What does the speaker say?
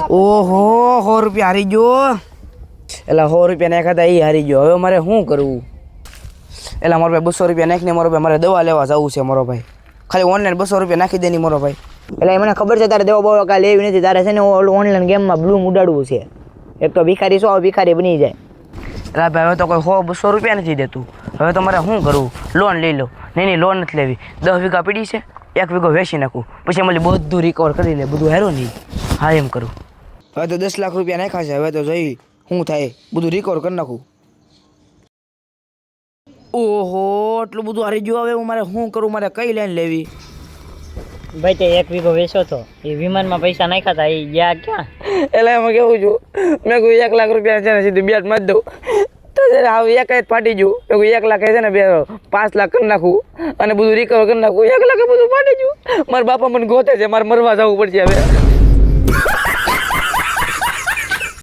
ઓહો 100 રૂપિયા હારી ગયો. એલા 100 રૂપિયા નાખ્યા હતા એ હારી ગયો. હવે મારે શું કરવું? એલા મારો ભાઈ 200 રૂપિયા નાખીને મારો ભાઈ મારે દવા લેવા જવું છે. મારો ભાઈ ખાલી ઓનલાઈન 200 રૂપિયા નાખી દે ની મારો ભાઈ. એટલે મને ખબર છે તારે દેવો બહુ કાલે લેવી નથી. તારે છે ને ઓનલાઈન ગેમમાં બ્લૂમ ઉડાડવું છે. એક તો ભિખારી સો ભિખારી બની જાય. એલા ભાઈ હવે તો કોઈ 100-200 રૂપિયા નથી દેતું. હવે તો મારે શું કરવું? લોન લઈ લો. નહીં લોન નથી લેવી. 10 વીઘા પડી છે, 1 વીઘો વેચી નાખું, પછી મને બધું રિકવર કરી લે, બધું હેરો નહીં. હા એમ કરું. હવે તો 10 લાખ રૂપિયા નાખ્યા છે. હવે તો જોઈ શું થાય, બધું રિકવર કરી નાખું. ઓહો એટલું બધું હારી ગયું. હવે હું મારે શું કરું? મારે કઈ લાઈન લેવી? ભાઈ તે 1 વીઘો વેચો તો એ વિમાનમાં પૈસા નાખ્યા હતા એ ગયા ક્યાં? એટલે એમાં કેવું છું, મેં કોઈ 1 લાખ રૂપિયા છે ને સીધું બેટ મારી દઉં તો જરા હવે 1 જ ફાટી ગયું. મેં કોઈ 1 લાખ છે ને 5 લાખ કરી નાખું અને બધું રિકવર કરી નાખું. 1 લાખ બધું ફાટી ગયું. મારા બાપા મને ગોતે છે, મારે મરવા જવું પડશે હવે.